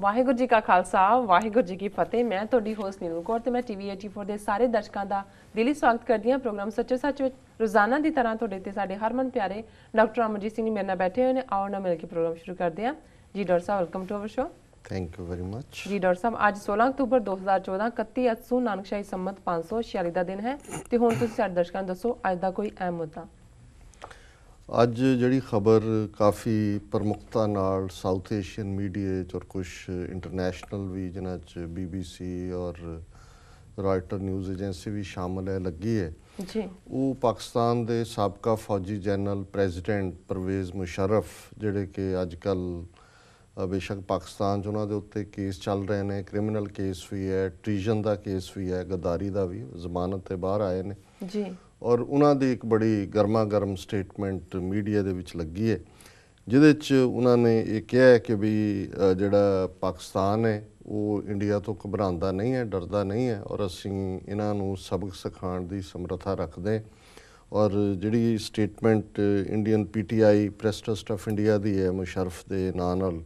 ਵਾਹਿਗੁਰੂ ਜੀ ਕਾ ਖਾਲਸਾ ਵਾਹਿਗੁਰੂ ਜੀ ਕੀ ਫਤਿਹ। ਮੈਂ ਤੁਹਾਡੀ ਹੋਸਟ ਨੀਰੂ ਕੌਰ ਤੇ ਮੈਂ ਟੀਵੀ 84 ਦੇ ਸਾਰੇ ਦਰਸ਼ਕਾਂ ਦਾ ਦਿਲੀ ਸਵਾਗਤ ਕਰਦੀ ਹਾਂ ਪ੍ਰੋਗਰਾਮ ਸੱਚੇ ਸੱਚ ਵਿੱਚ। ਰੋਜ਼ਾਨਾ ਦੀ ਤਰ੍ਹਾਂ ਤੁਹਾਡੇ ਤੇ ਸਾਡੇ ਹਰਮਨ ਪਿਆਰੇ ਡਾਕਟਰ ਅਮਰਜੀਤ ਸਿੰਘ ਮੇਰੇ ਨਾਲ ਬੈਠੇ ਹੋਏ ਨੇ। ਆਓ ਨਾ ਮਿਲ ਕੇ ਪ੍ਰੋਗਰਾਮ ਸ਼ੁਰੂ ਕਰਦੇ ਹਾਂ। ਜੀ ਡਾਕਟਰ ਸਾਹਿਬ, welcome to our show. Thank you very much. ਜੀ ਡਾਕਟਰ ਸਾਹਿਬ, ਅੱਜ 16 ਅਕਤੂਬਰ 2014 31 ਅੱਸੂ ਨਾਨਕਸ਼ਾਹੀ ਸੰਮਤ 546 ਦਾ ਦਿਨ ਹੈ ਤੇ ਹੁਣ ਤੁਸੀਂ ਸਾਡੇ ਦਰਸ਼ਕਾਂ ਨੂੰ ਦੱਸੋ ਅੱਜ ਦਾ ਕੋਈ ਅਹਿਮ ਮੁੱਦਾ। ਅੱਜ ਜਿਹੜੀ ਖਬਰ ਕਾਫੀ ਪ੍ਰਮੁਖਤਾ ਨਾਲ ਸਾਊਥ ਏਸ਼ੀਅਨ ਮੀਡੀਆ 'ਚ ਔਰ ਕੁਛ ਇੰਟਰਨੈਸ਼ਨਲ ਵੀ ਜਿਨ੍ਹਾਂ 'ਚ BBC ਔਰ ਰਾਇਟਰ ਨਿਊਜ਼ ਏਜੰਸੀ ਵੀ ਸ਼ਾਮਲ ਹੈ ਲੱਗੀ ਹੈ ਜੀ, ਉਹ ਪਾਕਿਸਤਾਨ ਦੇ ਸਾਬਕਾ ਫੌਜੀ ਜਨਰਲ ਪ੍ਰੈਜ਼ੀਡੈਂਟ ਪਰਵੇਜ਼ ਮੁਸ਼ਰਫ, ਜਿਹੜੇ ਕਿ ਅੱਜ ਕੱਲ੍ਹ ਬੇਸ਼ੱਕ ਪਾਕਿਸਤਾਨ 'ਚ ਉਹਨਾਂ ਦੇ ਉੱਤੇ ਕੇਸ ਚੱਲ ਰਹੇ ਨੇ, ਕ੍ਰਿਮੀਨਲ ਕੇਸ ਵੀ ਹੈ, ਟ੍ਰੀਜ਼ਨ ਦਾ ਕੇਸ ਵੀ ਹੈ, ਗੱਦਾਰੀ ਦਾ ਵੀ, ਜ਼ਮਾਨਤ 'ਤੇ ਬਾਹਰ ਆਏ ਨੇ ਜੀ। ਔਰ ਉਹਨਾਂ ਦੀ ਇੱਕ ਬੜੀ ਗਰਮਾ ਗਰਮ ਸਟੇਟਮੈਂਟ ਮੀਡੀਆ ਦੇ ਵਿੱਚ ਲੱਗੀ ਹੈ ਜਿਹਦੇ 'ਚ ਉਹਨਾਂ ਨੇ ਇਹ ਕਿਹਾ ਹੈ ਕਿ ਵੀ ਜਿਹੜਾ ਪਾਕਿਸਤਾਨ ਹੈ ਉਹ ਇੰਡੀਆ ਤੋਂ ਘਬਰਾਉਂਦਾ ਨਹੀਂ ਹੈ, ਡਰਦਾ ਨਹੀਂ ਹੈ ਔਰ ਅਸੀਂ ਇਹਨਾਂ ਨੂੰ ਸਬਕ ਸਿਖਾਉਣ ਦੀ ਸਮਰੱਥਾ ਰੱਖਦੇ। ਔਰ ਜਿਹੜੀ statement Indian PTI press trust of India ਦੀ ਹੈ ਮੁਸ਼ਰਫ ਦੇ ਨਾਂ ਨਾਲ,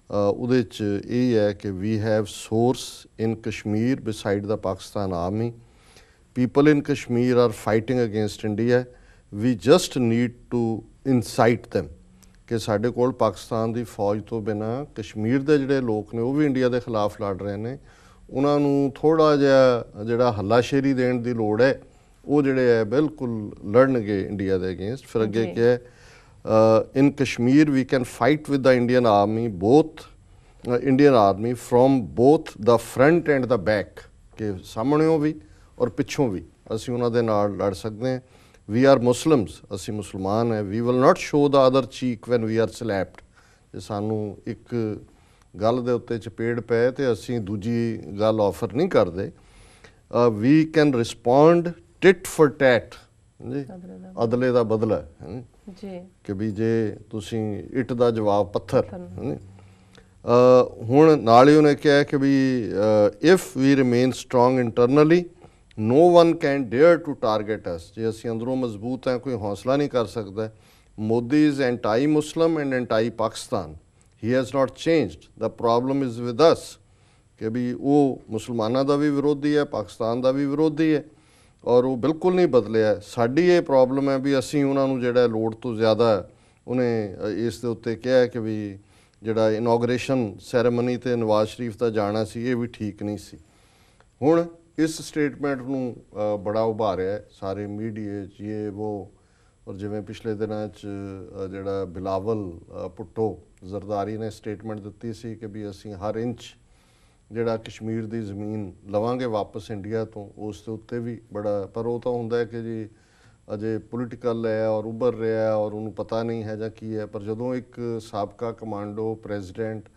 ਉਹਦੇ 'ਚ ਇਹ ਹੈ ਕਿ we have source in Kashmir beside the Pakistan army. People in Kashmir are fighting against India. We just need to incite them ਕਿ ਸਾਡੇ ਕੋਲ ਪਾਕਿਸਤਾਨ ਦੀ ਫੌਜ ਤੋਂ ਬਿਨਾਂ ਕਸ਼ਮੀਰ ਦੇ ਜਿਹੜੇ ਲੋਕ ਨੇ ਉਹ ਵੀ ਇੰਡੀਆ ਦੇ ਖਿਲਾਫ ਲੜ ਰਹੇ ਨੇ, ਉਹਨਾਂ ਨੂੰ ਥੋੜ੍ਹਾ ਜਿਹਾ ਜਿਹੜਾ ਹੱਲਾਸ਼ੇਰੀ ਦੇਣ ਦੀ ਲੋੜ ਹੈ। ਉਹ ਜਿਹੜੇ ਹੈ ਬਿਲਕੁਲ ਲੜਨਗੇ ਇੰਡੀਆ ਦੇ ਅਗੇਂਸਟ। ਫਿਰ ਅੱਗੇ ਕਿਹਾ in Kashmir we can fight with the Indian army from both the front and the back, ਕਿ ਸਾਹਮਣਿਓਂ ਵੀ ਔਰ ਪਿੱਛੋਂ ਵੀ ਅਸੀਂ ਉਹਨਾਂ ਦੇ ਨਾਲ ਲੜ ਸਕਦੇ ਹਾਂ। ਵੀ ਆਰ ਮੁਸਲਿਮਸ, ਅਸੀਂ ਮੁਸਲਮਾਨ ਹੈ। We will not show the other cheek when we are slapped, ਜੇ ਸਾਨੂੰ ਇੱਕ ਗੱਲ ਦੇ ਉੱਤੇ ਚਪੇੜ ਪਏ ਤੇ ਅਸੀਂ ਦੂਜੀ ਗੱਲ ਆਫਰ ਨਹੀਂ ਕਰਦੇ। We can respond tit for tat, ਜੀ ਅਦਲੇ ਦਾ ਬਦਲਾ ਜੀ, ਕਿ ਵੀ ਜੇ ਤੁਸੀਂ ਇੱਟ ਦਾ ਜਵਾਬ ਪੱਥਰ। ਹੁਣ ਨਾਲ ਹੀ ਉਹਨੇ ਕਿਹਾ ਕਿ we if we remain strong internally no one can dare to target us, ਜੇ ਅਸੀਂ ਅੰਦਰੋਂ ਮਜ਼ਬੂਤ ਹੈ ਕੋਈ ਹੌਸਲਾ ਨਹੀਂ ਕਰ ਸਕਦਾ। Modi is anti-Muslim and anti-Pakistan. He has not changed. The problem is with us, ਕਿ ਵੀ ਉਹ ਮੁਸਲਮਾਨਾਂ ਦਾ ਵੀ ਵਿਰੋਧੀ ਹੈ, ਪਾਕਿਸਤਾਨ ਦਾ ਵੀ ਵਿਰੋਧੀ ਹੈ ਔਰ ਉਹ ਬਿਲਕੁਲ ਨਹੀਂ ਬਦਲਿਆ। ਸਾਡੀ ਇਹ ਪ੍ਰੋਬਲਮ ਹੈ ਵੀ ਅਸੀਂ ਉਹਨਾਂ ਨੂੰ ਜਿਹੜਾ ਲੋੜ ਤੋਂ ਜ਼ਿਆਦਾ, ਉਹਨੇ ਇਸ ਦੇ ਉੱਤੇ ਕਿਹਾ ਕਿ ਵੀ ਜਿਹੜਾ ਇਨੋਗ੍ਰੇਸ਼ਨ ਸੈਰੇਮਨੀ 'ਤੇ ਨਵਾਜ਼ ਸ਼ਰੀਫ ਦਾ ਜਾਣਾ ਸੀ ਇਹ ਵੀ ਠੀਕ ਨਹੀਂ ਸੀ। ਹੁਣ ਇਸ ਸਟੇਟਮੈਂਟ ਨੂੰ ਬੜਾ ਉਭਾਰਿਆ ਸਾਰੇ ਮੀਡੀਆ 'ਚ ਇਹ ਉਹ। ਔਰ ਜਿਵੇਂ ਪਿਛਲੇ ਦਿਨਾਂ 'ਚ ਜਿਹੜਾ ਬਿਲਾਵਲ ਭੁੱਟੋ ਜ਼ਰਦਾਰੀ ਨੇ ਸਟੇਟਮੈਂਟ ਦਿੱਤੀ ਸੀ ਕਿ ਵੀ ਅਸੀਂ ਹਰ ਇੰਚ ਜਿਹੜਾ ਕਸ਼ਮੀਰ ਦੀ ਜ਼ਮੀਨ ਲਵਾਂਗੇ ਵਾਪਸ ਇੰਡੀਆ ਤੋਂ, ਉਸ ਦੇ ਉੱਤੇ ਵੀ ਬੜਾ, ਪਰ ਉਹ ਤਾਂ ਹੁੰਦਾ ਹੈ ਕਿ ਜੀ ਅਜੇ ਪੋਲੀਟੀਕਲ ਹੈ ਔਰ ਉੱਭਰ ਰਿਹਾ ਔਰ ਉਹਨੂੰ ਪਤਾ ਨਹੀਂ ਹੈ ਜਾਂ ਕੀ ਹੈ। ਪਰ ਜਦੋਂ ਇੱਕ ਸਾਬਕਾ ਕਮਾਂਡੋ ਪ੍ਰੈਜ਼ੀਡੈਂਟ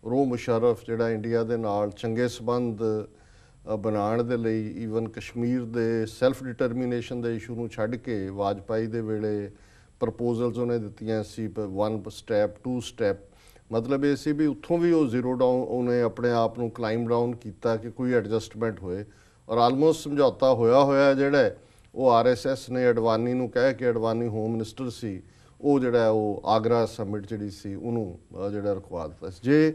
ਉਹ ਮੁਸ਼ਰਫ ਜਿਹੜਾ ਇੰਡੀਆ ਦੇ ਨਾਲ ਚੰਗੇ ਸੰਬੰਧ ਬਣਾਉਣ ਦੇ ਲਈ ਈਵਨ ਕਸ਼ਮੀਰ ਦੇ ਸੈਲਫ ਡਿਟਰਮੀਨੇਸ਼ਨ ਦੇ ਇਸ਼ੂ ਨੂੰ ਛੱਡ ਕੇ ਵਾਜਪਾਈ ਦੇ ਵੇਲੇ ਪ੍ਰਪੋਜ਼ਲਸ ਉਹਨੇ ਦਿੱਤੀਆਂ ਸੀ 1 ਸਟੈਪ 2 ਸਟੈਪ, ਮਤਲਬ ਇਹ ਸੀ ਵੀ ਉੱਥੋਂ ਵੀ ਉਹ ਜ਼ੀਰੋ ਡਾਊਨ, ਉਹਨੇ ਆਪਣੇ ਆਪ ਨੂੰ ਕਲਾਈਮ ਡਾਊਨ ਕੀਤਾ ਕਿ ਕੋਈ ਐਡਜਸਟਮੈਂਟ ਹੋਏ ਔਰ ਆਲਮੋਸਟ ਸਮਝੌਤਾ ਹੋਇਆ ਜਿਹੜਾ ਉਹ RSS ਨੇ ਅਡਵਾਨੀ ਨੂੰ ਕਹਿ ਕੇ, ਅਡਵਾਨੀ ਹੋਮ ਮਿਨਿਸਟਰ ਸੀ, ਉਹ ਜਿਹੜਾ ਉਹ ਆਗਰਾ ਸਮਿਟ ਜਿਹੜੀ ਸੀ ਉਹਨੂੰ ਜਿਹੜਾ ਰਖਵਾ ਦਿੱਤਾ ਸੀ। ਜੇ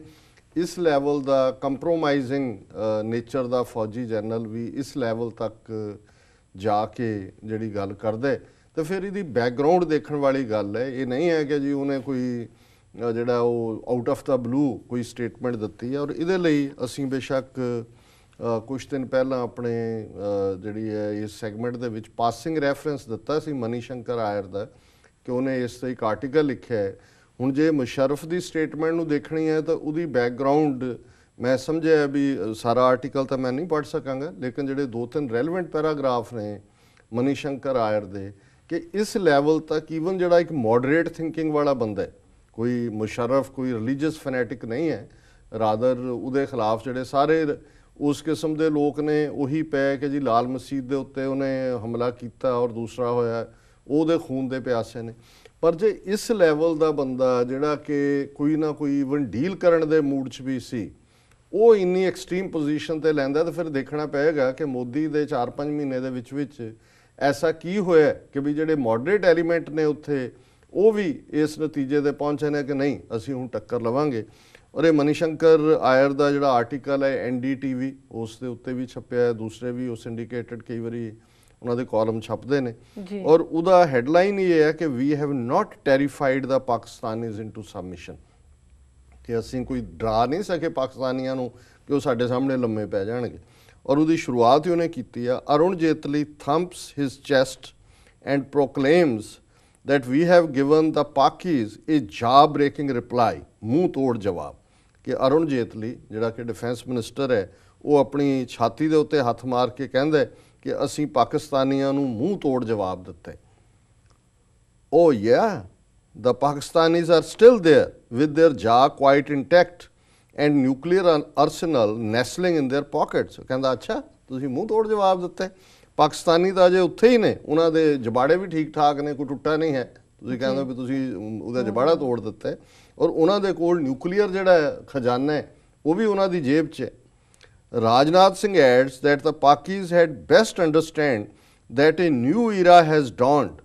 ਇਸ ਲੈਵਲ ਦਾ ਕੰਪਰੋਮਾਈਜ਼ਿੰਗ ਨੇਚਰ ਦਾ ਫੌਜੀ ਜਨਰਲ ਵੀ ਇਸ ਲੈਵਲ ਤੱਕ ਜਾ ਕੇ ਜਿਹੜੀ ਗੱਲ ਕਰਦਾ ਤਾਂ ਫਿਰ ਇਹਦੀ ਬੈਕਗਰਾਊਂਡ ਦੇਖਣ ਵਾਲੀ ਗੱਲ ਹੈ। ਇਹ ਨਹੀਂ ਹੈ ਕਿ ਜੀ ਉਹਨੇ ਕੋਈ ਜਿਹੜਾ ਉਹ ਆਊਟ ਆਫ ਦਾ ਬਲੂ ਕੋਈ ਸਟੇਟਮੈਂਟ ਦਿੱਤੀ ਹੈ। ਔਰ ਇਹਦੇ ਲਈ ਅਸੀਂ ਬੇਸ਼ੱਕ ਕੁਛ ਦਿਨ ਪਹਿਲਾਂ ਆਪਣੇ ਜਿਹੜੀ ਹੈ ਇਸ ਸੈਗਮੈਂਟ ਦੇ ਵਿੱਚ ਪਾਸਿੰਗ ਰੈਫਰੈਂਸ ਦਿੱਤਾ ਸੀ ਮਨੀ ਸ਼ੰਕਰ ਆਇਰ ਦਾ, ਕਿ ਉਹਨੇ ਇਸ 'ਤੇ ਇੱਕ ਆਰਟੀਕਲ ਲਿਖਿਆ ਹੈ। ਹੁਣ ਜੇ ਮੁਸ਼ਰਫ ਦੀ ਸਟੇਟਮੈਂਟ ਨੂੰ ਦੇਖਣੀ ਹੈ ਤਾਂ ਉਹਦੀ ਬੈਕਗਰਾਊਂਡ ਮੈਂ ਸਮਝਿਆ ਵੀ ਸਾਰਾ ਆਰਟੀਕਲ ਤਾਂ ਮੈਂ ਨਹੀਂ ਪੜ੍ਹ ਸਕਾਂਗਾ, ਲੇਕਿਨ ਜਿਹੜੇ 2-3 ਰੈਲੇਵੈਂਟ ਪੈਰਾਗ੍ਰਾਫ ਨੇ ਮਨੀ ਸ਼ੰਕਰ ਆਇਰ ਦੇ, ਕਿ ਇਸ ਲੈਵਲ ਤੱਕ ਈਵਨ ਜਿਹੜਾ ਇੱਕ ਮੋਡਰੇਟ ਥਿੰਕਿੰਗ ਵਾਲਾ ਬੰਦਾ ਹੈ, ਕੋਈ ਮੁਸ਼ਰਫ ਕੋਈ ਰਿਲੀਜੀਅਸ ਫੈਨੈਟਿਕ ਨਹੀਂ ਹੈ, ਰਾਦਰ ਉਹਦੇ ਖਿਲਾਫ ਜਿਹੜੇ ਸਾਰੇ ਉਸ ਕਿਸਮ ਦੇ ਲੋਕ ਨੇ ਉਹੀ ਪੈ ਕਿ ਜੀ ਲਾਲ ਮਸਜਿਦ ਦੇ ਉੱਤੇ ਉਹਨੇ ਹਮਲਾ ਕੀਤਾ ਔਰ ਦੂਸਰਾ ਹੋਇਆ ਉਹਦੇ ਖੂਨ ਦੇ ਪਿਆਸੇ ਨੇ। ਪਰ ਜੇ ਇਸ ਲੈਵਲ ਦਾ ਬੰਦਾ ਜਿਹੜਾ ਕਿ ਕੋਈ ਨਾ ਕੋਈ ਈਵਨ ਡੀਲ ਕਰਨ ਦੇ ਮੂਡ 'ਚ ਵੀ ਸੀ, ਉਹ ਇੰਨੀ ਐਕਸਟ੍ਰੀਮ ਪੋਜੀਸ਼ਨ 'ਤੇ ਲੈਂਦਾ, ਤਾਂ ਫਿਰ ਦੇਖਣਾ ਪਏਗਾ ਕਿ ਮੋਦੀ ਦੇ 4-5 ਮਹੀਨੇ ਦੇ ਵਿੱਚ ਐਸਾ ਕੀ ਹੋਇਆ ਕਿ ਵੀ ਜਿਹੜੇ ਮੋਡਰੇਟ ਐਲੀਮੈਂਟ ਨੇ ਉੱਥੇ ਉਹ ਵੀ ਇਸ ਨਤੀਜੇ 'ਤੇ ਪਹੁੰਚੇ ਨੇ ਕਿ ਨਹੀਂ ਅਸੀਂ ਹੁਣ ਟੱਕਰ ਲਵਾਂਗੇ। ਔਰ ਇਹ ਮਨੀਸ਼ੰਕਰ ਆਇਰ ਦਾ ਜਿਹੜਾ ਆਰਟੀਕਲ ਹੈ NDTV ਉਸ ਦੇ ਉੱਤੇ ਵੀ ਛਪਿਆ ਹੈ, ਦੂਸਰੇ ਵੀ ਉਹ ਸਿੰਡੀਕੇਟਡ ਕਈ ਵਾਰੀ ਉਹਨਾਂ ਦੇ ਕਾਲਮ ਛਪਦੇ ਨੇ। ਔਰ ਉਹਦਾ ਹੈਡਲਾਈਨ ਇਹ ਹੈ ਕਿ we have not terrified the Pakistanis into submission, ਕਿ ਅਸੀਂ ਕੋਈ ਡਰਾ ਨਹੀਂ ਸਕੇ ਪਾਕਿਸਤਾਨੀਆਂ ਨੂੰ ਕਿ ਉਹ ਸਾਡੇ ਸਾਹਮਣੇ ਲੰਮੇ ਪੈ ਜਾਣਗੇ। ਔਰ ਉਹਦੀ ਸ਼ੁਰੂਆਤ ਹੀ ਉਹਨੇ ਕੀਤੀ ਆ, Arun Jaitley thumps his chest and proclaims that we have given the Pakis a jaw-breaking reply, ਮੂੰਹ ਤੋੜ ਜਵਾਬ। ਕਿ ਅਰੁਣ ਜੇਤਲੀ ਜਿਹੜਾ ਕਿ ਡਿਫੈਂਸ ਮਿਨਿਸਟਰ ਹੈ, ਉਹ ਆਪਣੀ ਛਾਤੀ ਦੇ ਉੱਤੇ ਹੱਥ ਮਾਰ ਕੇ ਕਹਿੰਦਾ ਕਿ ਅਸੀਂ ਪਾਕਿਸਤਾਨੀਆਂ ਨੂੰ ਮੂੰਹ ਤੋੜ ਜਵਾਬ ਦਿੱਤਾ। Oh yeah, the Pakistanis are still there with their jaw quite intact and nuclear arsenal nestling in their pockets। ਕਹਿੰਦਾ ਅੱਛਾ ਤੁਸੀਂ ਮੂੰਹ ਤੋੜ ਜਵਾਬ ਦਿੱਤਾ। ਪਾਕਿਸਤਾਨੀ ਤਾਂ ਅਜੇ ਉੱਥੇ ਹੀ ਨੇ, ਉਹਨਾਂ ਦੇ ਜਬਾੜੇ ਵੀ ਠੀਕ ਠਾਕ ਨੇ, ਕੋਈ ਟੁੱਟਾ ਨਹੀਂ ਹੈ। ਤੁਸੀਂ ਕਹਿੰਦੇ ਵੀ ਤੁਸੀਂ ਉਹਦਾ ਜਬਾੜਾ ਤੋੜ ਦਿੱਤਾ, ਔਰ ਉਹਨਾਂ ਦੇ ਕੋਲ ਨਿਊਕਲੀਅਰ ਜਿਹੜਾ ਖਜ਼ਾਨਾ ਹੈ ਉਹ ਵੀ ਉਹਨਾਂ ਦੀ ਜੇਬ 'ਚ ਹੈ। Rajnath Singh ads that the Pakis had best understand that a new era has dawned।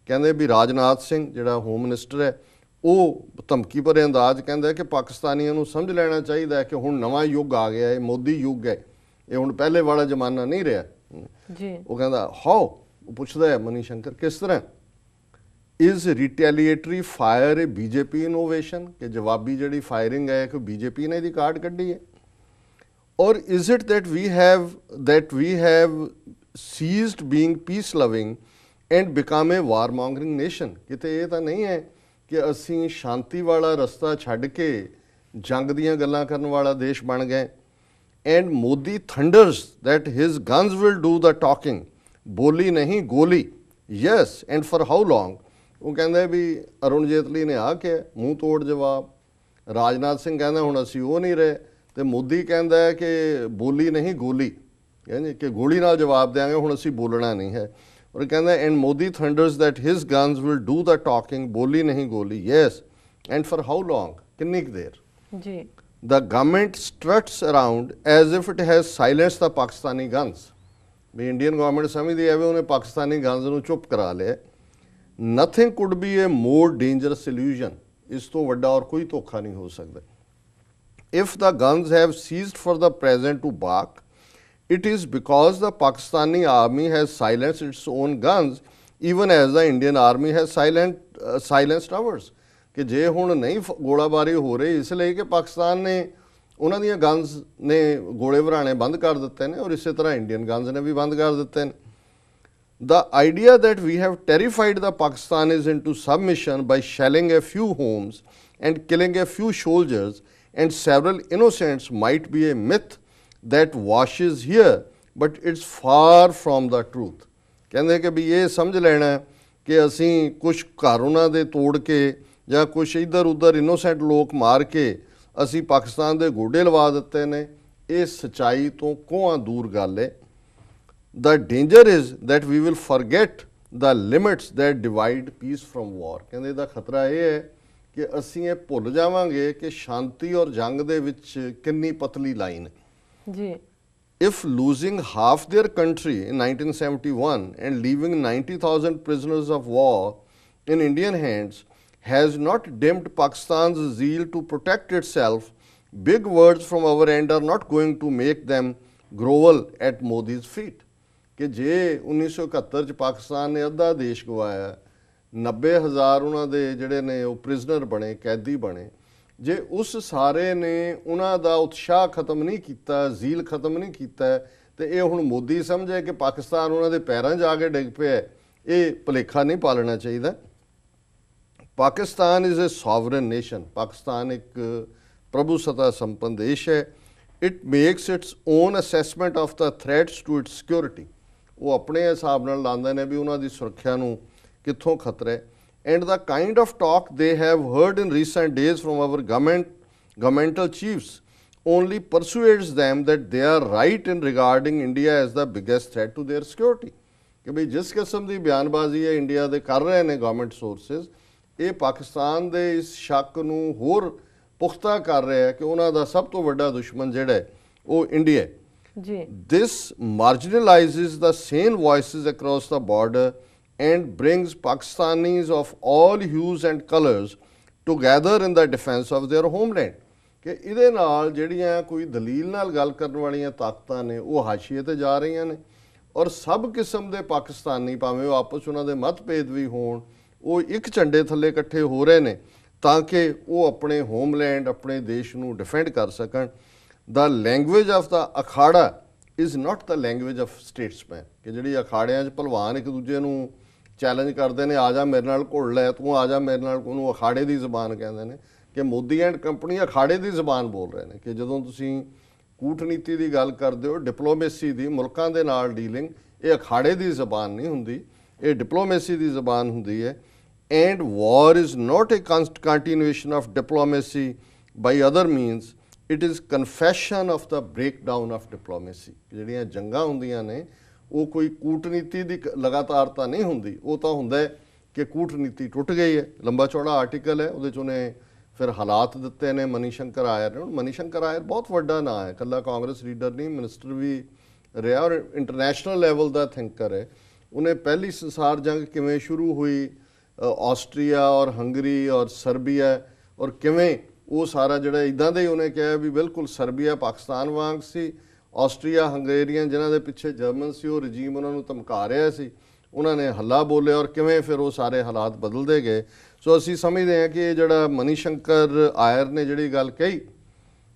ਕਹਿੰਦੇ ਵੀ ਰਾਜਨਾਥ ਸਿੰਘ ਜਿਹੜਾ ਹੋਮ ਮਿਨਿਸਟਰ ਹੈ ਉਹ ਧਮਕੀ ਭਰੇ ਅੰਦਾਜ਼ ਕਹਿੰਦਾ ਕਿ ਪਾਕਿਸਤਾਨੀਆਂ ਨੂੰ ਸਮਝ ਲੈਣਾ ਚਾਹੀਦਾ ਹੈ ਕਿ ਹੁਣ ਨਵਾਂ ਯੁੱਗ ਆ ਗਿਆ ਹੈ, ਮੋਦੀ ਯੁੱਗ ਹੈ, ਇਹ ਹੁਣ ਪਹਿਲੇ ਵਾਲਾ ਜ਼ਮਾਨਾ ਨਹੀਂ ਰਿਹਾ ਜੀ। ਉਹ ਕਹਿੰਦਾ ਹਾਓ, ਉਹ ਪੁੱਛਦਾ ਹੈ ਮਨੀਸ਼ੰਕਰ ਕਿਸ ਤਰ੍ਹਾਂ, is retaliatory fire a BJP innovation, ਕਿ ਜਵਾਬੀ ਜਿਹੜੀ ਫਾਇਰਿੰਗ ਹੈ ਕਿ BJP ਨੇ ਇਹਦੀ ਕਾਢ ਕੱਢੀ ਹੈ। ਔਰ is it that we have ceased being peace loving and become a warmongering nation। ਕਿਤੇ ਇਹ ਤਾਂ ਨਹੀਂ ਹੈ ਕਿ ਅਸੀਂ ਸ਼ਾਂਤੀ ਵਾਲਾ ਰਸਤਾ ਛੱਡ ਕੇ ਜੰਗ ਦੀਆਂ ਗੱਲਾਂ ਕਰਨ ਵਾਲਾ ਦੇਸ਼ ਬਣ ਗਏ। And Modi thunders that his guns will do the talking, ਬੋਲੀ ਨਹੀਂ ਗੋਲੀ। Yes, and for how long? ਉਹ ਕਹਿੰਦਾ ਵੀ ਅਰੁਣ ਜੇਤਲੀ ਨੇ ਆ ਕੇ ਮੂੰਹ ਤੋੜ ਜਵਾਬ। ਰਾਜਨਾਥ ਸਿੰਘ ਕਹਿੰਦਾ ਹੁਣ ਅਸੀਂ ਉਹ ਨਹੀਂ ਰਹੇ, ਤੇ ਮੋਦੀ ਕਹਿੰਦਾ ਹੈ ਕਿ ਬੋਲੀ ਨਹੀਂ ਗੋਲੀ, ਕਹਿੰਦੇ ਕਿ ਗੋਲੀ ਨਾਲ ਜਵਾਬ ਦੇਾਂਗੇ, ਹੁਣ ਅਸੀਂ ਬੋਲਣਾ ਨਹੀਂ ਹੈ। ਔਰ ਕਹਿੰਦਾ and Modi thunders that his guns will do the talking, ਬੋਲੀ ਨਹੀਂ ਗੋਲੀ। Yes, and for how long? ਕਿੰਨੀ ਕੁ ਦੇਰ ਜੀ। The government struts around as if it has silenced the Pakistani guns। ਵੀ ਇੰਡੀਅਨ ਗਵਰਨਮੈਂਟ ਸਮਝਦੀ ਹੈ ਵੀ ਉਹਨੇ ਪਾਕਿਸਤਾਨੀ ਗਨਜ਼ ਨੂੰ ਚੁੱਪ ਕਰਾ ਲਿਆ। Nothing could be a more dangerous illusion। ਇਸ ਤੋਂ ਵੱਡਾ ਔਰ ਕੋਈ ਧੋਖਾ ਨਹੀਂ ਹੋ ਸਕਦਾ। If the guns have ceased for the present to bark, it is because the Pakistani army has silenced its own guns, even as the Indian army has silenced ours। ਕਿ ਜੇ ਹੁਣ ਨਹੀਂ ਗੋਲਾਬਾਰੀ ਹੋ ਰਹੀ ਇਸ ਲਈ ਕਿ ਪਾਕਿਸਤਾਨ ਨੇ ਉਹਨਾਂ ਦੀਆਂ ਗਨਜ਼ ਨੇ ਗੋਲੇ ਵਰਾਣੇ ਬੰਦ ਕਰ ਦਿੱਤੇ ਨੇ, ਔਰ ਇਸੇ ਤਰ੍ਹਾਂ ਇੰਡੀਅਨ ਗਨਜ਼ ਨੇ ਵੀ ਬੰਦ ਕਰ ਦਿੱਤੇ ਨੇ। The idea that we have terrified the Pakistanis into submission by shelling a few homes and killing a few soldiers and several innocents might be a myth that washes here, but it's far from the truth। ਕਹਿੰਦੇ ਕਿ ਵੀ ਇਹ ਸਮਝ ਲੈਣਾ ਕਿ ਅਸੀਂ ਕੁਝ ਘਰ ਉਹਨਾਂ ਦੇ ਤੋੜ ਕੇ ਜਾਂ ਕੁਛ ਇੱਧਰ ਉੱਧਰ ਇਨੋਸੈਂਟ ਲੋਕ ਮਾਰ ਕੇ ਅਸੀਂ ਪਾਕਿਸਤਾਨ ਦੇ ਗੋਡੇ ਲਵਾ ਦਿੱਤੇ ਨੇ, ਇਹ ਸੱਚਾਈ ਤੋਂ ਕੋਹਾਂ ਦੂਰ ਗੱਲ ਹੈ। The danger is that we will forget the limits that divide peace from war। ਕਹਿੰਦੇ ਇਹਦਾ ਖਤਰਾ ਇਹ ਹੈ ਕਿ ਅਸੀਂ ਇਹ ਭੁੱਲ ਜਾਵਾਂਗੇ ਕਿ ਸ਼ਾਂਤੀ ਔਰ ਜੰਗ ਦੇ ਵਿੱਚ ਕਿੰਨੀ ਪਤਲੀ ਲਾਈਨ ਹੈ ਜੀ। If losing half their country in 1971 and leaving 90,000 prisoners of war in Indian hands has not dimmed Pakistan's zeal to protect itself, big words from our end are not going to make them grovel at Modi's feet। ਕਿ ਜੇ 1971 ਚ ਪਾਕਿਸਤਾਨ ਨੇ ਅੱਧਾ ਦੇਸ਼ ਗਵਾਇਆ, 90,000 ਉਹਨਾਂ ਦੇ ਜਿਹੜੇ ਨੇ ਉਹ ਪ੍ਰਿਜ਼ਨਰ ਬਣੇ, ਕੈਦੀ ਬਣੇ, ਜੇ ਉਸ ਸਾਰੇ ਨੇ ਉਹਨਾਂ ਦਾ ਉਤਸ਼ਾਹ ਖਤਮ ਨਹੀਂ ਕੀਤਾ, ਜ਼ੀਲ ਖਤਮ ਨਹੀਂ ਕੀਤਾ, ਤੇ ਇਹ ਹੁਣ ਮੋਦੀ ਸਮਝੇ ਕਿ ਪਾਕਿਸਤਾਨ ਉਹਨਾਂ ਦੇ ਪੈਰਾਂ 'ਚ ਜਾ ਕੇ ਡਿੱਗ ਪਿਆ, ਇਹ ਭੁਲੇਖਾ ਨਹੀਂ ਪਾਲਣਾ ਚਾਹੀਦਾ। Pakistan is a sovereign nation. Pakistan ਇੱਕ ਪ੍ਰਭੂ ਸੱਤਾ ਸੰਪੰਨ ਦੇਸ਼ ਹੈ। It makes its own assessment of the threats to its security. ਉਹ ਆਪਣੇ ਹਿਸਾਬ ਨਾਲ ਲਾਉਂਦੇ ਨੇ ਵੀ ਉਹਨਾਂ ਦੀ ਸੁਰੱਖਿਆ ਨੂੰ ਕਿੱਥੋਂ ਖਤਰਾ ਹੈ। And the kind of talk they have heard in recent days from our governmental chiefs only persuades them that they are right in regarding India as the biggest threat to their security। ਕਿ ਵੀ ਜਿਸ ਕਿਸਮ ਦੀ ਬਿਆਨਬਾਜ਼ੀ ਹੈ India ਦੇ ਕਰ ਰਹੇ ਨੇ government sources, ਇਹ ਪਾਕਿਸਤਾਨ ਦੇ ਇਸ ਸ਼ੱਕ ਨੂੰ ਹੋਰ ਪੁਖਤਾ ਕਰ ਰਿਹਾ ਹੈ ਕਿ ਉਹਨਾਂ ਦਾ ਸਭ ਤੋਂ ਵੱਡਾ ਦੁਸ਼ਮਣ ਜਿਹੜਾ ਹੈ ਉਹ ਇੰਡੀਆ ਹੈ ਜੀ। This marginalizes the sane voices across the border and brings Pakistanis of all hues and colors together in the defense of their homeland। ਕਿ ਇਹਦੇ ਨਾਲ ਜਿਹੜੀਆਂ ਕੋਈ ਦਲੀਲ ਨਾਲ ਗੱਲ ਕਰਨ ਵਾਲੀਆਂ ਤਾਕਤਾਂ ਨੇ ਉਹ ਹਾਸ਼ੀਏ ਤੇ ਜਾ ਰਹੀਆਂ ਨੇ, ਔਰ ਸਭ ਕਿਸਮ ਦੇ ਪਾਕਿਸਤਾਨੀ ਭਾਵੇਂ ਉਹ ਆਪਸ ਉਹਨਾਂ ਦੇ ਮਤਭੇਦ ਵੀ ਹੋਣ, ਉਹ ਇੱਕ ਝੰਡੇ ਥੱਲੇ ਇਕੱਠੇ ਹੋ ਰਹੇ ਨੇ ਤਾਂ ਕਿ ਉਹ ਆਪਣੇ ਹੋਮਲੈਂਡ, ਆਪਣੇ ਦੇਸ਼ ਨੂੰ ਡਿਫੈਂਡ ਕਰ ਸਕਣ। ਦਾ ਲੈਂਗੁਏਜ ਆਫ ਦਾ ਅਖਾੜਾ is not the language of statesman, ਕਿ ਜਿਹੜੀ ਅਖਾੜਿਆਂ 'ਚ ਭਲਵਾਨ ਇੱਕ ਦੂਜੇ ਨੂੰ ਚੈਲੰਜ ਕਰਦੇ ਨੇ, ਆ ਜਾ ਮੇਰੇ ਨਾਲ ਘੁਲ ਲੈ, ਤੂੰ ਆ ਜਾ ਮੇਰੇ ਨਾਲ, ਉਹਨੂੰ ਅਖਾੜੇ ਦੀ ਜ਼ਬਾਨ ਕਹਿੰਦੇ ਨੇ। ਕਿ ਮੋਦੀ ਐਂਡ ਕੰਪਨੀ ਅਖਾੜੇ ਦੀ ਜ਼ਬਾਨ ਬੋਲ ਰਹੇ ਨੇ ਕਿ ਜਦੋਂ ਤੁਸੀਂ ਕੂਟਨੀਤੀ ਦੀ ਗੱਲ ਕਰਦੇ ਹੋ, ਡਿਪਲੋਮੇਸੀ ਦੀ, ਮੁਲਕਾਂ ਦੇ ਨਾਲ ਡੀਲਿੰਗ, ਇਹ ਅਖਾੜੇ ਦੀ ਜ਼ਬਾਨ ਨਹੀਂ ਹੁੰਦੀ, ਇਹ ਡਿਪਲੋਮੇਸੀ ਦੀ ਜ਼ਬਾਨ ਹੁੰਦੀ ਹੈ। And war is not a continuation of diplomacy by other means, it is confession of the breakdown of diplomacy. ਜਿਹੜੀਆਂ ਜੰਗਾਂ ਹੁੰਦੀਆਂ ਨੇ ਉਹ ਕੋਈ ਕੂਟਨੀਤੀ ਦੀ ਲਗਾਤਾਰਤਾ ਨਹੀਂ ਹੁੰਦੀ, ਉਹ ਤਾਂ ਹੁੰਦਾ ਹੈ ਕਿ ਕੂਟਨੀਤੀ ਟੁੱਟ ਗਈ ਹੈ। ਲੰਬਾ ਚੌੜਾ ਆਰਟੀਕਲ ਹੈ ਉਹਦੇ 'ਚ ਉਹਨੇ ਫਿਰ ਹਾਲਾਤ ਦਿੱਤੇ ਨੇ ਮਨੀਸ਼ੰਕਰ ਆਇਰ ਨੇ। ਹੁਣ ਮਨੀਸ਼ੰਕਰ ਆਇਰ ਬਹੁਤ ਵੱਡਾ ਨਾਂ ਹੈ, ਇਕੱਲਾ ਕਾਂਗਰਸ ਲੀਡਰ ਨਹੀਂ, ਮਿਨਿਸਟਰ ਵੀ ਰਿਹਾ ਔਰ ਇੰਟਰਨੈਸ਼ਨਲ ਲੈਵਲ ਦਾ ਥਿੰਕਰ ਹੈ। ਉਹਨੇ ਪਹਿਲੀ ਸੰਸਾਰ ਜੰਗ ਕਿਵੇਂ ਸ਼ੁਰੂ ਹੋਈ, ਆਸਟਰੀਆ ਔਰ ਹੰਗਰੀ ਔਰ ਸਰਬੀਆ, ਔਰ ਕਿਵੇਂ ਉਹ ਸਾਰਾ ਜਿਹੜਾ ਇੱਦਾਂ ਦੇ ਉਹਨੇ ਕਿਹਾ ਵੀ ਬਿਲਕੁਲ ਸਰਬੀਆ ਪਾਕਿਸਤਾਨ ਵਾਂਗ ਸੀ, ਆਸਟਰੀਆ ਹੰਗੇਰੀਅਨ ਜਿਨ੍ਹਾਂ ਦੇ ਪਿੱਛੇ ਜਰਮਨ ਸੀ ਉਹ ਰਜੀਮ ਉਹਨਾਂ ਨੂੰ ਧਮਕਾ ਰਿਹਾ ਸੀ, ਉਹਨਾਂ ਨੇ ਹੱਲਾ ਬੋਲਿਆ ਔਰ ਕਿਵੇਂ ਫਿਰ ਉਹ ਸਾਰੇ ਹਾਲਾਤ ਬਦਲਦੇ ਗਏ। ਸੋ ਅਸੀਂ ਸਮਝਦੇ ਹਾਂ ਕਿ ਇਹ ਜਿਹੜਾ ਮਨੀਸ਼ੰਕਰ ਆਇਰ ਨੇ ਜਿਹੜੀ ਗੱਲ ਕਹੀ,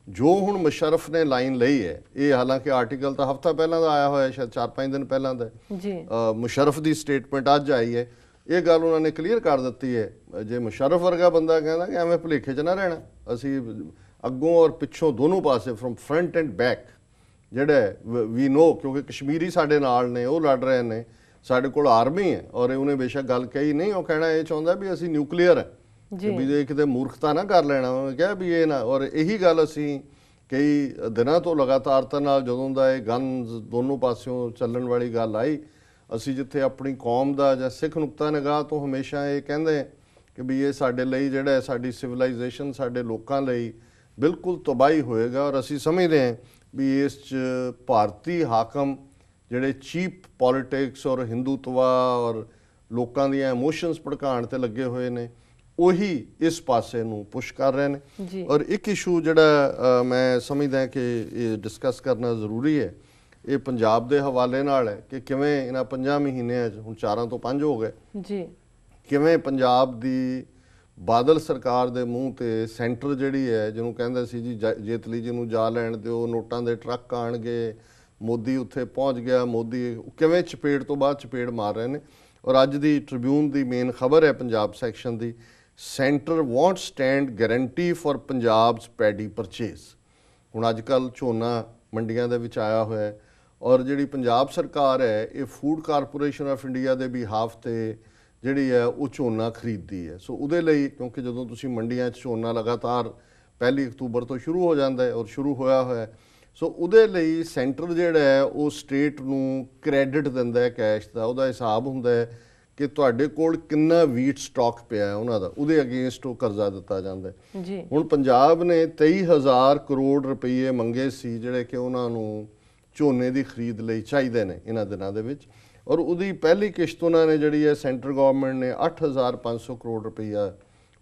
ਜੋ ਹੁਣ ਮੁਸ਼ਰਫ ਨੇ ਲਾਈਨ ਲਈ ਹੈ, ਇਹ ਹਾਲਾਂਕਿ ਆਰਟੀਕਲ ਤਾਂ ਹਫ਼ਤਾ ਪਹਿਲਾਂ ਦਾ ਆਇਆ ਹੋਇਆ, ਸ਼ਾਇਦ 4-5 ਦਿਨ ਪਹਿਲਾਂ ਦਾ ਜੀ, ਮੁਸ਼ਰਫ ਦੀ ਸਟੇਟਮੈਂਟ ਅੱਜ ਆਈ ਹੈ, ਇਹ ਗੱਲ ਉਹਨਾਂ ਨੇ ਕਲੀਅਰ ਕਰ ਦਿੱਤੀ ਹੈ। ਜੇ ਮੁਸ਼ਰਫ ਵਰਗਾ ਬੰਦਾ ਕਹਿੰਦਾ ਕਿ ਐਵੇਂ ਭੁਲੇਖੇ 'ਚ ਨਾ ਰਹਿਣਾ, ਅਸੀਂ ਅੱਗੋਂ ਔਰ ਪਿੱਛੋਂ ਦੋਨੋਂ ਪਾਸੇ ਫਰਮ ਫਰੰਟ ਐਂਡ ਬੈਕ ਜਿਹੜਾ ਵੀ ਨੋ, ਕਿਉਂਕਿ ਕਸ਼ਮੀਰੀ ਸਾਡੇ ਨਾਲ ਨੇ, ਉਹ ਲੜ ਰਹੇ ਨੇ, ਸਾਡੇ ਕੋਲ ਆਰਮੀ ਹੈ। ਔਰ ਉਹਨੇ ਬੇਸ਼ੱਕ ਗੱਲ ਕਹੀ ਨਹੀਂ, ਉਹ ਕਹਿਣਾ ਇਹ ਚਾਹੁੰਦਾ ਵੀ ਅਸੀਂ ਨਿਊਕਲੀਅਰ ਹੈ, ਵੀ ਜੇ ਕਿਤੇ ਮੂਰਖਤਾ ਨਾ ਕਰ ਲੈਣਾ। ਉਹਨੇ ਕਿਹਾ ਵੀ ਇਹ ਨਾ, ਔਰ ਇਹੀ ਗੱਲ ਅਸੀਂ ਕਈ ਦਿਨਾਂ ਤੋਂ ਲਗਾਤਾਰਤਾ ਨਾਲ ਜਦੋਂ ਦਾ ਇਹ ਗਨਜ਼ ਦੋਨੋਂ ਪਾਸਿਓਂ ਚੱਲਣ ਵਾਲੀ ਗੱਲ ਆਈ, ਅਸੀਂ ਜਿੱਥੇ ਆਪਣੀ ਕੌਮ ਦਾ ਜਾਂ ਸਿੱਖ ਨੁਕਤਾ ਨਿਗਾਹ ਤੋਂ ਹਮੇਸ਼ਾ ਇਹ ਕਹਿੰਦੇ ਕਿ ਵੀ ਇਹ ਸਾਡੇ ਲਈ ਜਿਹੜਾ ਸਾਡੀ ਸਿਵਲਾਈਜੇਸ਼ਨ, ਸਾਡੇ ਲੋਕਾਂ ਲਈ ਬਿਲਕੁਲ ਤਬਾਹੀ ਹੋਏਗਾ। ਔਰ ਅਸੀਂ ਸਮਝਦੇ ਹਾਂ ਵੀ ਇਸ 'ਚ ਭਾਰਤੀ ਹਾਕਮ ਜਿਹੜੇ ਚੀਪ ਪੋਲੀਟਿਕਸ ਔਰ ਹਿੰਦੂਤਵਾ ਔਰ ਲੋਕਾਂ ਦੀਆਂ ਇਮੋਸ਼ਨਸ ਭੜਕਾਉਣ ਤੇ ਲੱਗੇ ਹੋਏ ਨੇ, ਉਹੀ ਇਸ ਪਾਸੇ ਨੂੰ ਪੁਸ਼ ਕਰ ਰਹੇ ਨੇ। ਔਰ ਇੱਕ ਇਸ਼ੂ ਜਿਹੜਾ ਮੈਂ ਸਮਝਦਾ ਕਿ ਇਹ ਡਿਸਕਸ ਕਰਨਾ ਜ਼ਰੂਰੀ ਹੈ, ਇਹ ਪੰਜਾਬ ਦੇ ਹਵਾਲੇ ਨਾਲ ਹੈ ਕਿ ਕਿਵੇਂ ਇਹਨਾਂ 5 ਮਹੀਨਿਆਂ 'ਚ, ਹੁਣ 4 ਤੋਂ 5 ਹੋ ਗਏ ਜੀ, ਕਿਵੇਂ ਪੰਜਾਬ ਦੀ ਬਾਦਲ ਸਰਕਾਰ ਦੇ ਮੂੰਹ ਤੇ ਸੈਂਟਰ ਜਿਹੜੀ ਹੈ, ਜਿਹਨੂੰ ਕਹਿੰਦੇ ਸੀ ਜੀ ਜੇਤਲੀ ਜੀ ਨੂੰ ਜਾ ਲੈਣ ਦਿਓ, ਨੋਟਾਂ ਦੇ ਟਰੱਕ ਆਣਗੇ, ਮੋਦੀ ਉੱਥੇ ਪਹੁੰਚ ਗਿਆ, ਮੋਦੀ ਕਿਵੇਂ ਚਪੇੜ ਤੋਂ ਬਾਅਦ ਚਪੇੜ ਮਾਰ ਰਹੇ ਨੇ। ਔਰ ਅੱਜ ਦੀ ਟ੍ਰਿਬਿਊਨ ਦੀ ਮੇਨ ਖਬਰ ਹੈ Punjab section the, centre won't stand guarantee for Punjab's paddy purchase. ਹੁਣ ਅੱਜ ਕੱਲ੍ਹ ਝੋਨਾ ਮੰਡੀਆਂ ਦੇ ਵਿੱਚ ਆਇਆ ਹੋਇਆ ਔਰ ਜਿਹੜੀ ਪੰਜਾਬ ਸਰਕਾਰ ਹੈ ਇਹ ਫੂਡ ਕਾਰਪੋਰੇਸ਼ਨ ਆਫ ਇੰਡੀਆ ਦੇ ਬਿਹਾਫ ਤੇ ਜਿਹੜੀ ਹੈ ਉਹ ਝੋਨਾ ਖਰੀਦਦੀ ਹੈ। ਸੋ ਉਹਦੇ ਲਈ, ਕਿਉਂਕਿ ਜਦੋਂ ਤੁਸੀਂ ਮੰਡੀਆਂ 'ਚ ਝੋਨਾ ਲਗਾਤਾਰ 1 ਅਕਤੂਬਰ ਤੋਂ ਸ਼ੁਰੂ ਹੋ ਜਾਂਦਾ ਹੈ ਔਰ ਸ਼ੁਰੂ ਹੋਇਆ ਹੋਇਆ, ਸੋ ਉਹਦੇ ਲਈ ਸੈਂਟਰ ਜਿਹੜਾ ਹੈ ਉਹ ਸਟੇਟ ਨੂੰ ਕ੍ਰੈਡਿਟ ਦਿੰਦਾ ਹੈ ਕੈਸ਼ ਦਾ। ਉਹਦਾ ਹਿਸਾਬ ਹੁੰਦਾ ਹੈ ਕਿ ਤੁਹਾਡੇ ਕੋਲ ਕਿੰਨਾ ਵੀਟ ਸਟਾਕ ਪਿਆ ਹੈ ਉਹਨਾਂ ਦਾ, ਉਹਦੇ ਅਗੇਂਸਟ ਉਹ ਕਰਜ਼ਾ ਦਿੱਤਾ ਜਾਂਦਾ ਹੈ ਜੀ। ਹੁਣ ਪੰਜਾਬ ਨੇ 23,000 ਕਰੋੜ ਰੁਪਏ ਮੰਗੇ ਸੀ ਜਿਹੜੇ ਕਿ ਉਹਨਾਂ ਨੂੰ ਝੋਨੇ ਦੀ ਖਰੀਦ ਲਈ ਚਾਹੀਦੇ ਨੇ ਇਹਨਾਂ ਦਿਨਾਂ ਦੇ ਵਿੱਚ, ਔਰ ਉਹਦੀ ਪਹਿਲੀ ਕਿਸ਼ਤ ਉਹਨਾਂ ਨੇ ਜਿਹੜੀ ਹੈ ਸੈਂਟਰ ਗਵਰਨਮੈਂਟ ਨੇ 8,500 ਕਰੋੜ ਰੁਪਈਆ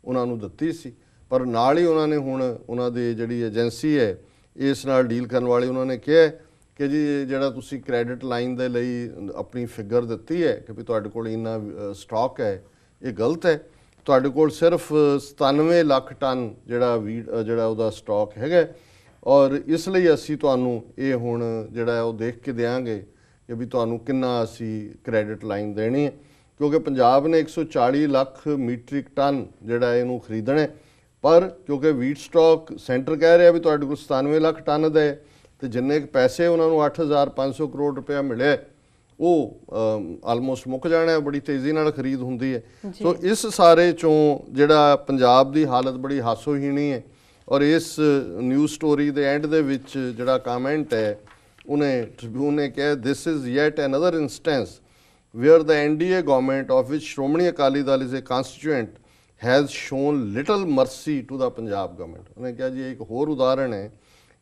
ਉਹਨਾਂ ਨੂੰ ਦਿੱਤੀ ਸੀ। ਪਰ ਨਾਲ ਹੀ ਉਹਨਾਂ ਨੇ ਹੁਣ ਉਹਨਾਂ ਦੀ ਜਿਹੜੀ ਏਜੰਸੀ ਹੈ ਇਸ ਨਾਲ ਡੀਲ ਕਰਨ ਵਾਲੀ, ਉਹਨਾਂ ਨੇ ਕਿਹਾ ਕਿ ਜੀ ਜਿਹੜਾ ਤੁਸੀਂ ਕ੍ਰੈਡਿਟ ਲਾਈਨ ਦੇ ਲਈ ਆਪਣੀ ਫਿਗਰ ਦਿੱਤੀ ਹੈ ਕਿ ਵੀ ਤੁਹਾਡੇ ਕੋਲ ਇੰਨਾ ਸਟਾਕ ਹੈ, ਇਹ ਗਲਤ ਹੈ। ਤੁਹਾਡੇ ਕੋਲ ਸਿਰਫ 97 ਲੱਖ ਟਨ ਜਿਹੜਾ ਉਹਦਾ ਸਟਾਕ ਹੈਗਾ, ਔਰ ਇਸ ਲਈ ਅਸੀਂ ਤੁਹਾਨੂੰ ਇਹ ਹੁਣ ਜਿਹੜਾ ਉਹ ਦੇਖ ਕੇ ਦਿਆਂਗੇ ਕਿ ਵੀ ਤੁਹਾਨੂੰ ਕਿੰਨਾ ਅਸੀਂ ਕ੍ਰੈਡਿਟ ਲਾਈਨ ਦੇਣੀ ਹੈ, ਕਿਉਂਕਿ ਪੰਜਾਬ ਨੇ 140 ਲੱਖ ਮੀਟ੍ਰਿਕ ਟਨ ਜਿਹੜਾ ਇਹਨੂੰ ਖਰੀਦਣਾ। ਪਰ ਕਿਉਂਕਿ ਵੀਟ ਸਟਾਕ ਸੈਂਟਰ ਕਹਿ ਰਿਹਾ ਵੀ ਤੁਹਾਡੇ ਕੋਲ 97 ਲੱਖ ਟਨ ਦੇ, ਤੇ ਜਿੰਨੇ ਪੈਸੇ ਉਹਨਾਂ ਨੂੰ 8,500 ਕਰੋੜ ਰੁਪਇਆ ਮਿਲਿਆ ਉਹ ਆਲਮੋਸਟ ਮੁੱਕ ਜਾਣਾ, ਬੜੀ ਤੇਜ਼ੀ ਨਾਲ ਖਰੀਦ ਹੁੰਦੀ ਹੈ। ਸੋ ਇਸ ਸਾਰੇ ਚੋਂ ਜਿਹੜਾ ਪੰਜਾਬ ਦੀ ਹਾਲਤ ਬੜੀ ਹਾਸੋਹੀਣੀ ਹੈ। ਔਰ ਇਸ ਨਿਊਜ਼ ਸਟੋਰੀ ਦੇ ਐਂਡ ਦੇ ਵਿੱਚ ਜਿਹੜਾ ਕਮੈਂਟ ਹੈ ਉਹਨੇ ਟ੍ਰਿਬਿਊਨ ਨੇ ਕਿਹਾ, this is yet another instance where the NDA government of which Shiromani Akali Dal is a constituent has shown little mercy to the Punjab government. ਉਹਨੇ ਕਿਹਾ ਜੀ ਇੱਕ ਹੋਰ ਉਦਾਹਰਣ ਹੈ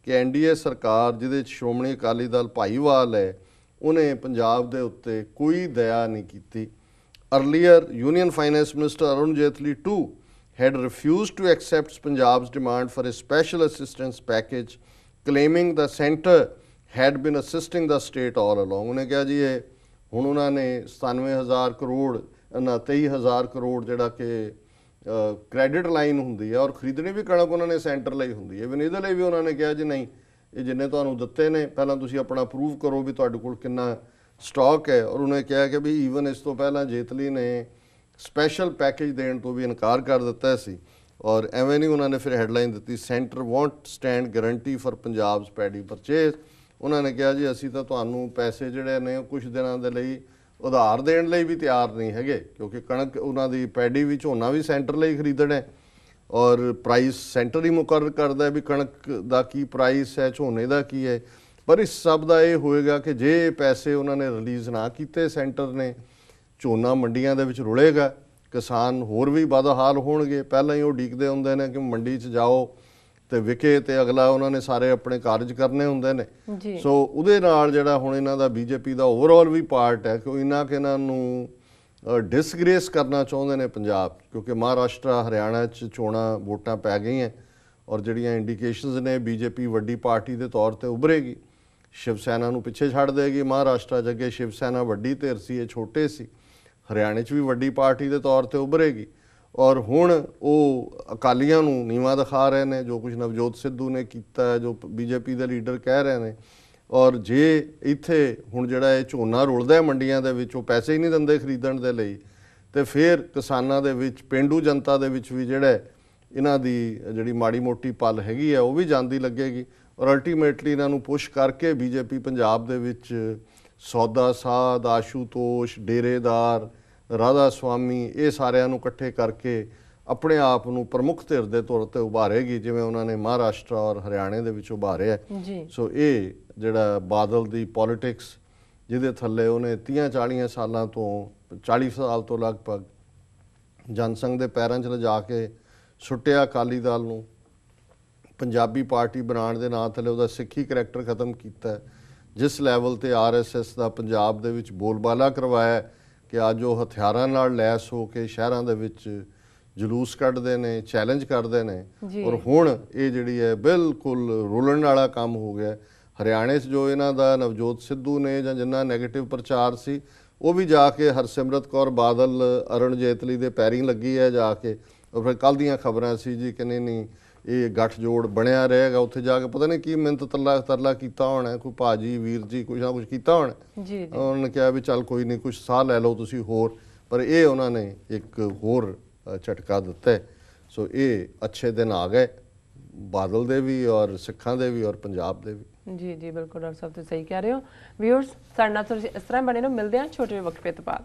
ਕਿ NDA ਸਰਕਾਰ ਜਿਹਦੇ 'ਚ ਸ਼੍ਰੋਮਣੀ ਅਕਾਲੀ ਦਲ ਭਾਈਵਾਲ ਹੈ, ਉਹਨੇ ਪੰਜਾਬ ਦੇ ਉੱਤੇ ਕੋਈ ਦਇਆ ਨਹੀਂ ਕੀਤੀ। Earlier union finance minister Arun Jaitley too had refused to accept Punjab's demand for a special assistance package, claiming the centre had been assisting the state all along. ਉਹਨੇ ਕਿਹਾ ਜੀ ਇਹ ਹੁਣ ਉਹਨਾਂ ਨੇ 97,000 ਕਰੋੜ 23,000 ਕਰੋੜ ਜਿਹੜਾ ਕਿ ਕ੍ਰੈਡਿਟ ਲਾਈਨ ਹੁੰਦੀ ਹੈ ਔਰ ਖਰੀਦਣੀ ਵੀ ਕਣਕ ਉਹਨਾਂ ਨੇ ਸੈਂਟਰ ਲਈ ਹੁੰਦੀ ਹੈ। ਇਵਨ ਇਹਦੇ ਲਈ ਵੀ ਉਹਨਾਂ ਨੇ ਕਿਹਾ ਜੀ ਨਹੀਂ, ਇਹ ਜਿੰਨੇ ਤੁਹਾਨੂੰ ਦਿੱਤੇ ਨੇ ਪਹਿਲਾਂ ਤੁਸੀਂ ਆਪਣਾ ਪ੍ਰੂਵ ਕਰੋ ਵੀ ਤੁਹਾਡੇ ਕੋਲ ਕਿੰਨਾ ਸਟਾਕ ਹੈ। ਔਰ ਉਹਨੇ ਕਿਹਾ ਕਿ ਵੀ ਈਵਨ ਇਸ ਤੋਂ ਪਹਿਲਾਂ ਜੇਤਲੀ ਨੇ ਸਪੈਸ਼ਲ ਪੈਕੇਜ ਦੇਣ ਤੋਂ ਵੀ ਇਨਕਾਰ ਕਰ ਦਿੱਤਾ ਸੀ। ਔਰ ਐਵੇਂ ਨਹੀਂ ਉਹਨਾਂ ਨੇ ਫਿਰ ਹੈਡਲਾਈਨ ਦਿੱਤੀ, centre won't stand guarantee for Punjab's paddy purchase. ਉਹਨਾਂ ਨੇ ਕਿਹਾ ਜੀ ਅਸੀਂ ਤਾਂ ਤੁਹਾਨੂੰ ਪੈਸੇ ਜਿਹੜੇ ਨੇ ਕੁਝ ਦਿਨਾਂ ਦੇ ਲਈ ਉਧਾਰ ਦੇਣ ਲਈ ਵੀ ਤਿਆਰ ਨਹੀਂ ਹੈਗੇ, ਕਿਉਂਕਿ ਕਣਕ ਉਹਨਾਂ ਦੀ ਪੈਡੀ ਵੀ ਝੋਨਾ ਵੀ ਸੈਂਟਰ ਲਈ ਖਰੀਦਣਾ ਹੈ ਔਰ ਪ੍ਰਾਈਸ ਸੈਂਟਰ ਹੀ ਮੁਕਰਰ ਕਰਦਾ ਹੈ ਵੀ ਕਣਕ ਦਾ ਕੀ ਪ੍ਰਾਈਸ ਹੈ, ਝੋਨੇ ਦਾ ਕੀ ਹੈ। ਪਰ ਇਸ ਸਭ ਦਾ ਇਹ ਹੋਏਗਾ ਕਿ ਜੇ ਪੈਸੇ ਉਹਨਾਂ ਨੇ ਰਿਲੀਜ਼ ਨਾ ਕੀਤੇ ਸੈਂਟਰ ਨੇ, ਝੋਨਾ ਮੰਡੀਆਂ ਦੇ ਵਿੱਚ ਰੁਲੇਗਾ, ਕਿਸਾਨ ਹੋਰ ਵੀ ਬਦਹਾਲ ਹੋਣਗੇ। ਪਹਿਲਾਂ ਹੀ ਉਹ ਉਡੀਕਦੇ ਹੁੰਦੇ ਨੇ ਕਿ ਮੰਡੀ 'ਚ ਜਾਓ ਤੇ ਵਿਕੇ ਤੇ ਅਗਲਾ ਉਹਨਾਂ ਨੇ ਸਾਰੇ ਆਪਣੇ ਕਾਰਜ ਕਰਨੇ ਹੁੰਦੇ ਨੇ। ਸੋ ਉਹਦੇ ਨਾਲ ਜਿਹੜਾ ਹੁਣ ਇਹਨਾਂ ਦਾ ਬੀਜੇਪੀ ਦਾ ਓਵਰਆਲ ਵੀ ਪਾਰਟ ਹੈ ਕਿ ਉਹ ਇਹਨਾਂ ਨੂੰ ਡਿਸਗ੍ਰੇਸ ਕਰਨਾ ਚਾਹੁੰਦੇ ਨੇ ਪੰਜਾਬ, ਕਿਉਂਕਿ ਮਹਾਰਾਸ਼ਟਰ ਹਰਿਆਣਾ 'ਚ ਚੋਣਾਂ ਵੋਟਾਂ ਪੈ ਗਈਆਂ ਔਰ ਜਿਹੜੀਆਂ ਇੰਡੀਕੇਸ਼ਨਸ ਨੇ ਬੀਜੇਪੀ ਵੱਡੀ ਪਾਰਟੀ ਦੇ ਤੌਰ ਤੇ ਉੱਭਰੇਗੀ, ਸ਼ਿਵ ਸੈਨਾ ਨੂੰ ਪਿੱਛੇ ਛੱਡ ਦੇਗੀ। ਮਹਾਰਾਸ਼ਟਰ 'ਚ ਅੱਗੇ ਸ਼ਿਵ ਸੈਨਾ ਵੱਡੀ ਧਿਰ ਸੀ, ਇਹ ਛੋਟੇ ਸੀ। ਹਰਿਆਣੇ 'ਚ ਵੀ ਵੱਡੀ ਪਾਰਟੀ ਦੇ ਤੌਰ ਤੇ ਉੱਭਰੇਗੀ ਔਰ ਹੁਣ ਉਹ ਅਕਾਲੀਆਂ ਨੂੰ ਨੀਵਾਂ ਦਿਖਾ ਰਹੇ ਨੇ, ਜੋ ਕੁਝ ਨਵਜੋਤ ਸਿੱਧੂ ਨੇ ਕੀਤਾ, ਜੋ ਬੀਜੇਪੀ ਦੇ ਲੀਡਰ ਕਹਿ ਰਹੇ ਨੇ। ਔਰ ਜੇ ਇੱਥੇ ਹੁਣ ਜਿਹੜਾ ਇਹ ਝੋਨਾ ਰੁਲਦਾ ਹੈ ਮੰਡੀਆਂ ਦੇ ਵਿੱਚ, ਉਹ ਪੈਸੇ ਹੀ ਨਹੀਂ ਦਿੰਦੇ ਖਰੀਦਣ ਦੇ ਲਈ, ਤੇ ਫਿਰ ਕਿਸਾਨਾਂ ਦੇ ਵਿੱਚ, ਪੇਂਡੂ ਜਨਤਾ ਦੇ ਵਿੱਚ ਵੀ ਜਿਹੜਾ ਇਹਨਾਂ ਦੀ ਜਿਹੜੀ ਮਾੜੀ ਮੋਟੀ ਪਲ ਹੈਗੀ ਹੈ ਉਹ ਵੀ ਜਾਂਦੀ ਲੱਗੇਗੀ। ਔਰ ਅਲਟੀਮੇਟਲੀ ਇਹਨਾਂ ਨੂੰ ਪੁਸ਼ ਕਰਕੇ ਬੀਜੇਪੀ ਪੰਜਾਬ ਦੇ ਵਿੱਚ ਸੌਦਾ ਸਾਧ, ਆਸ਼ੂਤੋਸ਼, ਡੇਰੇਦਾਰ, ਰਾਧਾ ਸਵਾਮੀ, ਇਹ ਸਾਰਿਆਂ ਨੂੰ ਇਕੱਠੇ ਕਰਕੇ ਆਪਣੇ ਆਪ ਨੂੰ ਪ੍ਰਮੁੱਖ ਧਿਰ ਦੇ ਤੌਰ ਤੇ ਉਭਾਰੇਗੀ, ਜਿਵੇਂ ਉਹਨਾਂ ਨੇ ਮਹਾਰਾਸ਼ਟਰ ਔਰ ਹਰਿਆਣੇ ਦੇ ਵਿੱਚ ਉਭਾਰਿਆ। ਸੋ ਇਹ ਜਿਹੜਾ ਬਾਦਲ ਦੀ ਪੋਲਿਟਿਕਸ, ਜਿਹਦੇ ਥੱਲੇ ਉਹਨੇ 30-40 ਸਾਲਾਂ ਤੋਂ 40 ਸਾਲ ਤੋਂ ਲਗਭਗ ਜਨਸੰਘ ਦੇ ਪੈਰਾਂ 'ਚ ਲਿਜਾ ਕੇ ਸੁੱਟਿਆ ਅਕਾਲੀ ਦਲ ਨੂੰ, ਪੰਜਾਬੀ ਪਾਰਟੀ ਬਣਾਉਣ ਦੇ ਨਾਂ ਥੱਲੇ ਉਹਦਾ ਸਿੱਖੀ ਕਰੈਕਟਰ ਖਤਮ ਕੀਤਾ, ਜਿਸ ਲੈਵਲ ਤੇ ਆਰਐਸਐਸ ਦਾ ਪੰਜਾਬ ਦੇ ਵਿੱਚ ਬੋਲਬਾਲਾ ਕਰਵਾਇਆ ਕਿ ਅੱਜ ਉਹ ਹਥਿਆਰਾਂ ਨਾਲ ਲੈਸ ਹੋ ਕੇ ਸ਼ਹਿਰਾਂ ਦੇ ਵਿੱਚ ਜਲੂਸ ਕੱਢਦੇ ਨੇ, ਚੈਲੰਜ ਕਰਦੇ ਨੇ। ਔਰ ਹੁਣ ਇਹ ਜਿਹੜੀ ਹੈ ਬਿਲਕੁਲ ਰੁਲਣ ਵਾਲਾ ਕੰਮ ਹੋ ਗਿਆ। ਹਰਿਆਣੇ 'ਚ ਜੋ ਇਹਨਾਂ ਦਾ ਨਵਜੋਤ ਸਿੱਧੂ ਨੇ ਜਾਂ ਜਿੰਨਾ ਨੈਗੇਟਿਵ ਪ੍ਰਚਾਰ ਸੀ, ਉਹ ਵੀ ਜਾ ਕੇ ਹਰਸਿਮਰਤ ਕੌਰ ਬਾਦਲ, ਅਰੁਣ ਜੇਤਲੀ ਦੇ ਪੈਰੀਂ ਲੱਗੀ ਹੈ ਜਾ ਕੇ। ਔਰ ਫਿਰ ਕੱਲ੍ਹ ਦੀਆਂ ਖਬਰਾਂ ਸੀ ਜੀ ਕਿ ਨਹੀਂ ਇਹ ਗੱਠਜੋੜ ਬਣਿਆ ਰਹੇਗਾ, ਉੱਥੇ ਜਾ ਕੇ ਪਤਾ ਨਹੀਂ ਕੀ ਮਿੰਨਤ ਤਰਲਾ ਕੀਤਾ ਹੋਣਾ, ਕੋਈ ਭਾਜੀ ਵੀਰ ਜੀ ਕੁਛ ਨਾ ਕੁਛ ਕੀਤਾ ਹੋਣਾ। ਉਹਨਾਂ ਨੇ ਕਿਹਾ ਵੀ ਚੱਲ ਕੋਈ ਨਹੀਂ, ਕੁਛ ਸਾਹ ਲੈ ਲਓ ਤੁਸੀਂ ਹੋਰ, ਪਰ ਇਹ ਉਹਨਾਂ ਨੇ ਇੱਕ ਹੋਰ ਝਟਕਾ ਦਿੱਤਾ। ਸੋ ਇਹ ਅੱਛੇ ਦਿਨ ਆ ਗਏ ਬਾਦਲ ਦੇ ਵੀ ਔਰ ਸਿੱਖਾਂ ਦੇ ਵੀ ਔਰ ਪੰਜਾਬ ਦੇ ਵੀ। ਜੀ ਬਿਲਕੁਲ ਡਾਕਟਰ ਸਾਹਿਬ ਤੁਸੀਂ ਸਹੀ ਕਹਿ ਰਹੇ ਹੋ। ਵਿਊਅਰਸ ਸਾਡੇ ਨਾਲ ਇਸ ਤਰ੍ਹਾਂ ਬਣੇ ਨੂੰ ਮਿਲਦੇ ਹਾਂ ਛੋਟੇ ਜਿਹੇ ਵਕਫੇ ਤੋਂ ਬਾਅਦ।